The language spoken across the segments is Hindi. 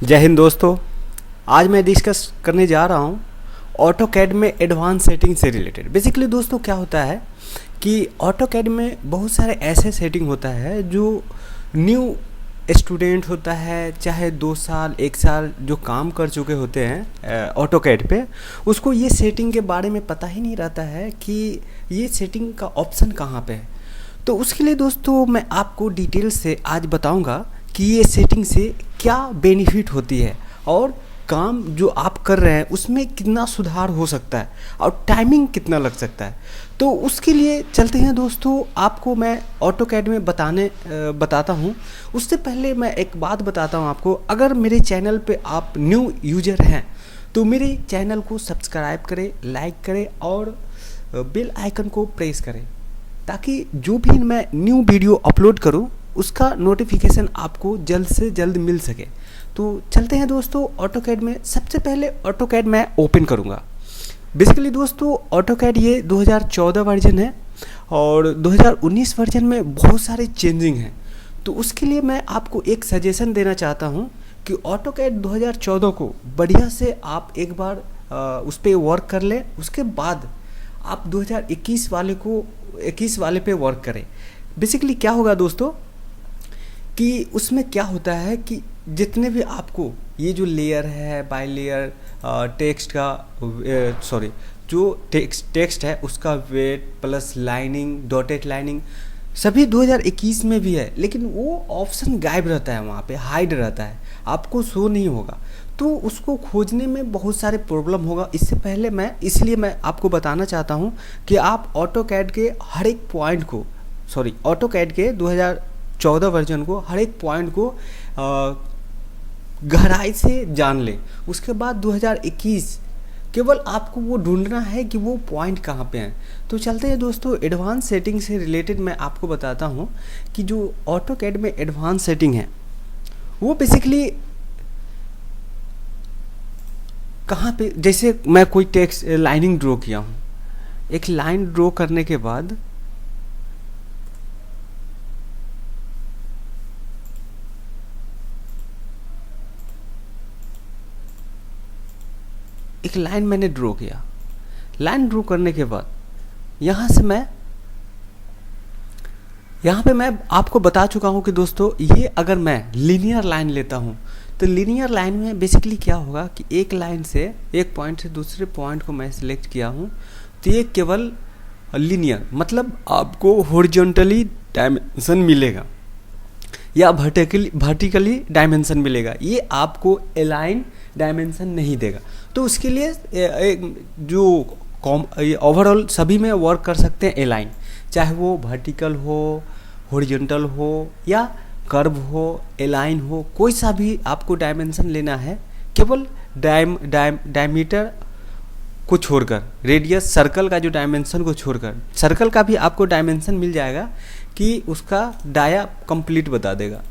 जय हिंद दोस्तों। आज मैं डिस्कस करने जा रहा हूँ ऑटोकैड में एडवांस सेटिंग से रिलेटेड। बेसिकली दोस्तों क्या होता है कि ऑटोकैड में बहुत सारे ऐसे सेटिंग होता है जो न्यू स्टूडेंट होता है, चाहे 2 साल 1 साल जो काम कर चुके होते हैं ऑटोकैड पे, उसको ये सेटिंग के बारे में पता ही नहीं रहता है कि ये सेटिंग का ऑप्शन कहाँ पे है। तो उसके लिए दोस्तों मैं आपको डिटेल से आज बताऊंगा कि ये सेटिंग से क्या बेनिफिट होती है और काम जो आप कर रहे हैं उसमें कितना सुधार हो सकता है और टाइमिंग कितना लग सकता है। तो उसके लिए चलते हैं दोस्तों, आपको मैं ऑटोकैड में बताता हूँ। उससे पहले मैं एक बात बताता हूँ आपको, अगर मेरे चैनल पे आप न्यू यूज़र हैं तो मेरे चैनल को सब्सक्राइब करें, लाइक करें और बेल आइकन को प्रेस करें ताकि जो भी मैं न्यू वीडियो अपलोड करूं उसका नोटिफिकेशन आपको जल्द से जल्द मिल सके। तो चलते हैं दोस्तों ऑटोकैड में। सबसे पहले ऑटोकैड मैं ओपन करूंगा। बेसिकली दोस्तों ऑटोकैड ये 2014 वर्जन है और 2019 वर्जन में बहुत सारे चेंजिंग हैं। तो उसके लिए मैं आपको एक सजेशन देना चाहता हूं कि ऑटोकैड 2014 को बढ़िया से आप एक बार उस पर वर्क कर लें, उसके बाद आप 2021 वाले पे वर्क करें। बेसिकली क्या होगा दोस्तों कि उसमें क्या होता है कि जितने भी आपको ये जो लेयर है, बाय लेयर टेक्स्ट का जो टेक्स्ट है उसका weight plus lining, dotted lining सभी 2021 में भी है, लेकिन वो ऑप्शन गायब रहता है, वहाँ पे हाइड रहता है, आपको शो नहीं होगा। तो उसको खोजने में बहुत सारे प्रॉब्लम होगा। इसलिए मैं आपको बताना चाहता हूँ कि आप ऑटोकैड के हर एक पॉइंट को ऑटोकैड के 2014 वर्जन को हर एक पॉइंट को गहराई से जान लें। उसके बाद 2021 केवल आपको वो ढूंढना है कि वो पॉइंट कहाँ पे हैं। तो चलते हैं दोस्तों एडवांस सेटिंग से रिलेटेड मैं आपको बताता हूँ कि जो ऑटोकैड में एडवांस सेटिंग है वो बेसिकली कहाँ पे, जैसे मैं कोई टेक्स्ट लाइनिंग ड्रॉ किया हूँ, एक लाइन ड्रॉ करने के बाद एक लाइन मैंने ड्रॉ किया। लाइन ड्रॉ करने के बाद यहाँ पे मैं आपको बता चुका हूँ कि दोस्तों ये अगर मैं लीनियर लाइन लेता हूँ तो लीनियर लाइन में बेसिकली क्या होगा कि एक लाइन से एक पॉइंट से दूसरे पॉइंट को मैं सिलेक्ट किया हूँ तो ये केवल लीनियर मतलब आपको हॉरिजॉन्टली डायमेंशन मिलेगा या वर्टिकली डायमेंशन मिलेगा, ये आपको अलाइन डायमेंशन नहीं देगा। तो उसके लिए जो ओवरऑल सभी में वर्क कर सकते हैं अलाइन, चाहे वो वर्टिकल हो, हॉरिजॉन्टल हो या कर्व हो, अलाइन हो, कोई सा भी आपको डायमेंशन लेना है, केवल डायमीटर को छोड़कर, रेडियस सर्कल का जो डायमेंशन को छोड़कर, सर्कल का भी आपको डायमेंशन मिल जाएगा कि उसका डाया कंप्लीट बता देगा,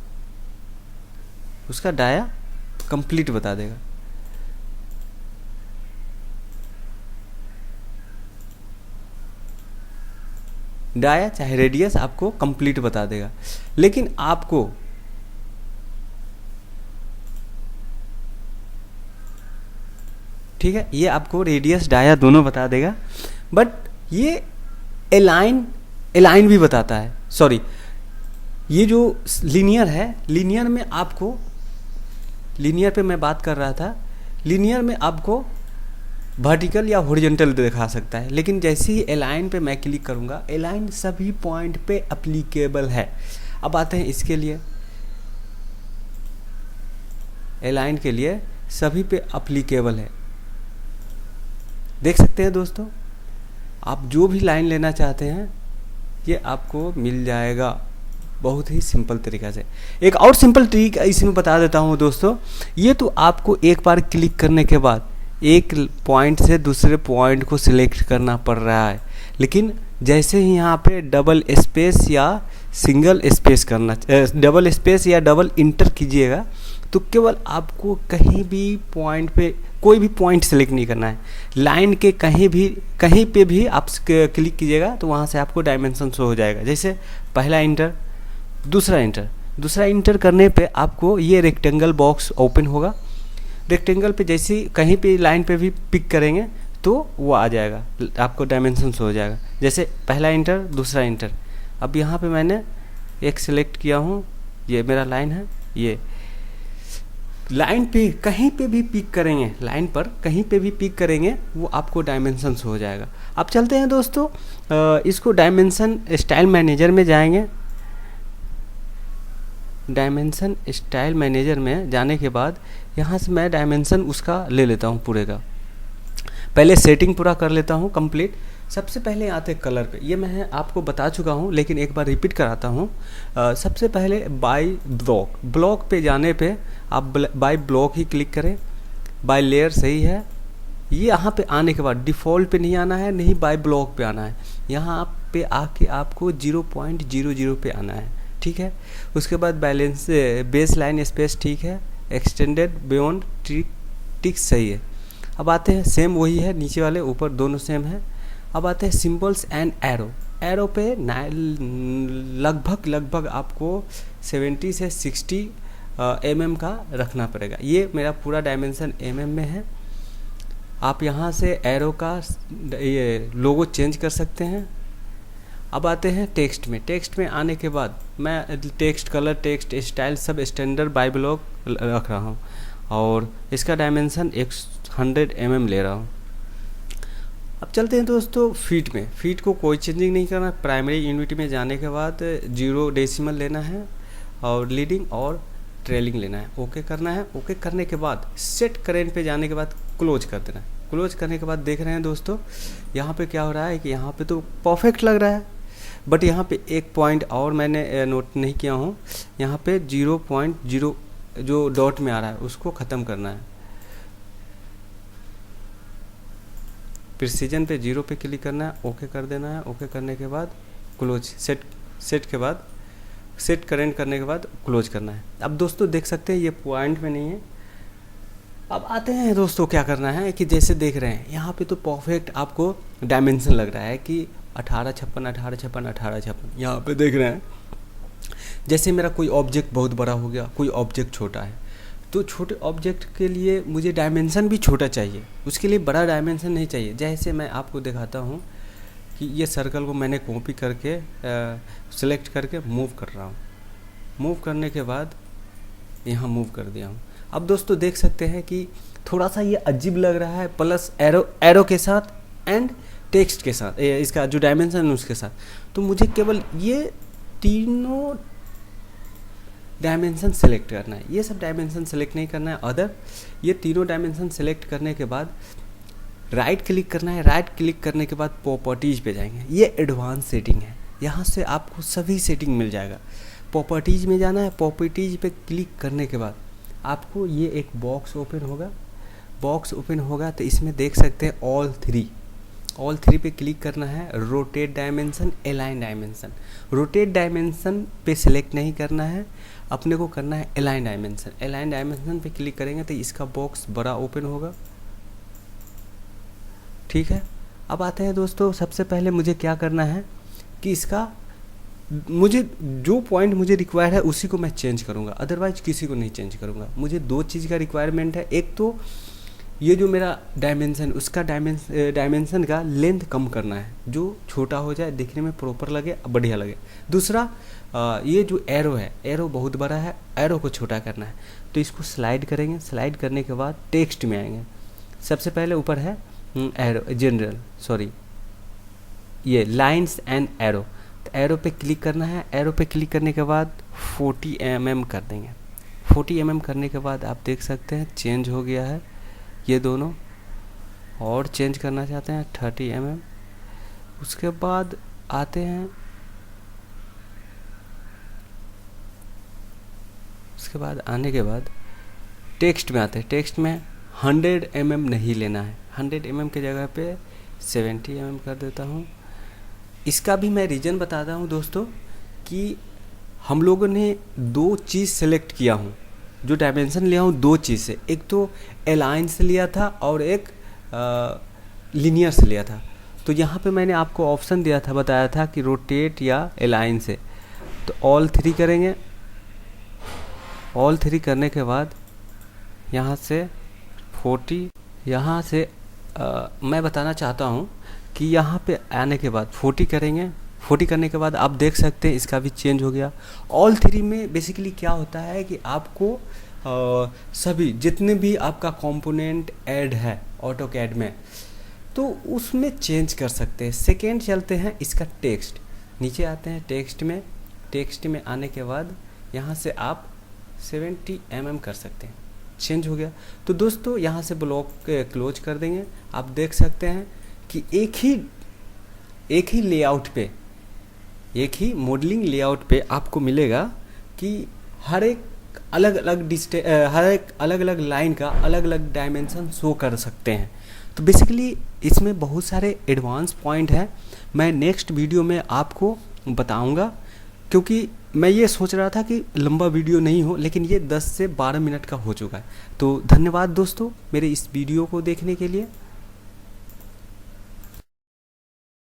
डाया चाहे रेडियस आपको कंप्लीट बता देगा। लेकिन आपको ठीक है, ये आपको रेडियस डाया दोनों बता देगा, बट ये अलाइन भी बताता है। ये जो लीनियर है, लीनियर में आपको, लीनियर पे मैं बात कर रहा था, लीनियर में आपको वर्टिकल या हॉरिजॉन्टल दिखा सकता है, लेकिन जैसे ही अलाइन पे मैं क्लिक करूँगा अलाइन सभी पॉइंट पे एप्लीकेबल है। अब आते हैं इसके लिए, अलाइन के लिए सभी पे एप्लीकेबल है। देख सकते हैं दोस्तों, आप जो भी लाइन लेना चाहते हैं ये आपको मिल जाएगा बहुत ही सिंपल तरीक़ा से। एक और सिंपल ट्रिक इसमें बता देता हूँ दोस्तों, ये तो आपको एक बार क्लिक करने के बाद एक पॉइंट से दूसरे पॉइंट को सिलेक्ट करना पड़ रहा है, लेकिन जैसे ही यहाँ पे डबल स्पेस या डबल स्पेस या डबल इंटर कीजिएगा तो केवल आपको कहीं भी पॉइंट पे कोई भी पॉइंट सेलेक्ट नहीं करना है, लाइन के कहीं पे भी आप क्लिक कीजिएगा तो वहाँ से आपको डायमेंशन शो हो जाएगा। जैसे पहला इंटर, दूसरा इंटर, दूसरा इंटर करने पे आपको ये रेक्टेंगल बॉक्स ओपन होगा। रेक्टेंगल पे जैसे ही कहीं पे लाइन पे भी पिक करेंगे तो वो आ जाएगा, आपको डायमेंशन हो जाएगा। जैसे पहला इंटर, दूसरा इंटर। अब यहाँ पे मैंने एक सिलेक्ट किया हूँ, ये मेरा लाइन है। ये लाइन पे कहीं पे भी पिक करेंगे, लाइन पर कहीं पे भी पिक करेंगे वो आपको डायमेंशंस हो जाएगा। अब चलते हैं दोस्तों, इसको डायमेंशन स्टाइल मैनेजर में जाएंगे। डायमेंशन स्टाइल मैनेजर में जाने के बाद यहाँ से मैं डायमेंशन उसका ले लेता हूँ पूरे का। पहले सेटिंग पूरा कर लेता हूँ कंप्लीट। सबसे पहले आते कलर पे, ये मैं आपको बता चुका हूँ लेकिन एक बार रिपीट कराता हूँ। सबसे पहले बाय ब्लॉक पे जाने पे आप बाय ब्लॉक ही क्लिक करें। बाय लेयर सही है। ये यहाँ पे आने के बाद डिफ़ॉल्ट पे नहीं आना है, नहीं बाय ब्लॉक पे आना है। यहाँ पे आके आपको 0.00 पे आना है, ठीक है। उसके बाद बैलेंस बेस लाइन स्पेस ठीक है, एक्सटेंडेड बियॉन्ड टिक सही है। अब आते हैं सेम वही है, नीचे वाले ऊपर दोनों सेम है। अब आते हैं सिंबल्स एंड एरो पे लगभग आपको 70 से 60 mm का रखना पड़ेगा। ये मेरा पूरा डायमेंशन mm में है। आप यहाँ से एरो का ये लोगो चेंज कर सकते हैं। अब आते हैं टेक्स्ट में आने के बाद मैं टेक्स्ट कलर, टेक्स्ट स्टाइल सब स्टैंडर्ड बाय ब्लॉक रख रहा हूँ और इसका डायमेंशन 100 mm ले रहा हूँ। अब चलते हैं दोस्तों फीट को कोई चेंजिंग नहीं करना। प्राइमरी यूनिट में जाने के बाद 0 डेसिमल लेना है और लीडिंग और ट्रेलिंग लेना है, ओके करना है। ओके करने के बाद सेट करेंट पे जाने के बाद क्लोज कर देना है। क्लोज करने के बाद देख रहे हैं दोस्तों यहाँ पे क्या हो रहा है कि यहाँ पे तो परफेक्ट लग रहा है, बट यहाँ पे एक पॉइंट और मैंने नोट नहीं किया हूँ। यहाँ पे 0.0 जो डॉट में आ रहा है उसको ख़त्म करना है। प्रिसीजन पे 0 पे क्लिक करना है, ओके कर देना है। ओके करने के बाद क्लोज, सेट के बाद सेट करेंट करने के बाद क्लोज करना है। अब दोस्तों देख सकते हैं ये पॉइंट में नहीं है। अब आते हैं दोस्तों क्या करना है कि जैसे देख रहे हैं यहाँ पे तो परफेक्ट आपको डायमेंशन लग रहा है कि 1856 यहाँ पे देख रहे हैं। जैसे मेरा कोई ऑब्जेक्ट बहुत बड़ा हो गया, कोई ऑब्जेक्ट छोटा है, तो छोटे ऑब्जेक्ट के लिए मुझे डायमेंशन भी छोटा चाहिए, उसके लिए बड़ा डायमेंशन नहीं चाहिए। जैसे मैं आपको दिखाता हूँ कि ये सर्कल को मैंने कॉपी करके सिलेक्ट करके मूव कर रहा हूँ। मूव करने के बाद यहाँ मूव कर दिया हूँ। अब दोस्तों देख सकते हैं कि थोड़ा सा ये अजीब लग रहा है, प्लस एरो के साथ एंड टेक्स्ट के साथ, इसका जो डायमेंशन है उसके साथ। तो मुझे केवल ये तीनों डायमेंशन सेलेक्ट करना है, ये सब डायमेंशन सेलेक्ट नहीं करना है अदर। ये तीनों डायमेंशन सेलेक्ट करने के बाद राइट क्लिक करना है। राइट क्लिक करने के बाद प्रॉपर्टीज़ पे जाएंगे। ये एडवांस सेटिंग है, यहाँ से आपको सभी सेटिंग मिल जाएगा। प्रॉपर्टीज़ में जाना है। प्रॉपर्टीज़ पे क्लिक करने के बाद आपको ये एक बॉक्स ओपन होगा तो इसमें देख सकते हैं ऑल थ्री पे क्लिक करना है। Rotate dimension, align dimension. Rotate dimension पे सिलेक्ट नहीं करना है, अपने को करना है अलाइन डायमेंशन। अलाइन डायमेंशन पे क्लिक करेंगे तो इसका बॉक्स बड़ा ओपन होगा, ठीक है। अब आते हैं दोस्तों, सबसे पहले मुझे क्या करना है कि इसका मुझे जो पॉइंट मुझे रिक्वायर है उसी को मैं चेंज करूँगा, अदरवाइज किसी को नहीं चेंज करूँगा। मुझे दो चीज़ का रिक्वायरमेंट है। एक तो ये जो मेरा डायमेंशन, उसका डायमेंशन का लेंथ कम करना है, जो छोटा हो जाए, दिखने में प्रॉपर लगे, बढ़िया लगे। दूसरा ये जो एरो है, एरो बहुत बड़ा है, एरो को छोटा करना है। तो इसको स्लाइड करेंगे। स्लाइड करने के बाद टेक्स्ट में आएंगे। सबसे पहले ऊपर है एरो, ये लाइन्स एंड एरो। तो एरो पे क्लिक करना है। एरो पे क्लिक करने के बाद 40 mm कर देंगे। 40 mm करने के बाद आप देख सकते हैं चेंज हो गया है ये दोनों। और चेंज करना चाहते हैं 30 mm। उसके बाद आते हैं, उसके बाद आने के बाद टेक्स्ट में आते हैं। टेक्स्ट में 100 mm नहीं लेना है, 100 mm की जगह पे 70 mm कर देता हूँ। इसका भी मैं रीज़न बताता हूँ दोस्तों कि हम लोगों ने दो चीज़ सेलेक्ट किया हूँ, जो डायमेंशन लिया हूँ दो चीज़ से। एक तो अलाइन से लिया था और एक लीनियर से लिया था। तो यहाँ पे मैंने आपको ऑप्शन दिया था, बताया था कि रोटेट या अलाइन से। तो ऑल थ्री करेंगे। ऑल 3 करने के बाद यहाँ से 40, यहाँ से मैं बताना चाहता हूँ कि यहाँ पे आने के बाद 40 करेंगे। 40 करने के बाद आप देख सकते हैं इसका भी चेंज हो गया। ऑल 3 में बेसिकली क्या होता है कि आपको सभी जितने भी आपका कंपोनेंट ऐड है ऑटोकैड में, तो उसमें चेंज कर सकते हैं। सेकेंड चलते हैं इसका टेक्स्ट, नीचे आते हैं टेक्स्ट में। टेक्स्ट में आने के बाद यहाँ से आप 70 mm कर सकते हैं, चेंज हो गया। तो दोस्तों यहाँ से ब्लॉक क्लोज कर देंगे। आप देख सकते हैं कि एक ही लेआउट पे, एक ही मॉडलिंग लेआउट पे आपको मिलेगा कि हर एक अलग अलग लाइन का अलग अलग डायमेंशन शो कर सकते हैं। तो बेसिकली इसमें बहुत सारे एडवांस पॉइंट हैं, मैं नेक्स्ट वीडियो में आपको बताऊंगा, क्योंकि मैं ये सोच रहा था कि लंबा वीडियो नहीं हो, लेकिन ये 10 से 12 मिनट का हो चुका है। तो धन्यवाद दोस्तों मेरे इस वीडियो को देखने के लिए।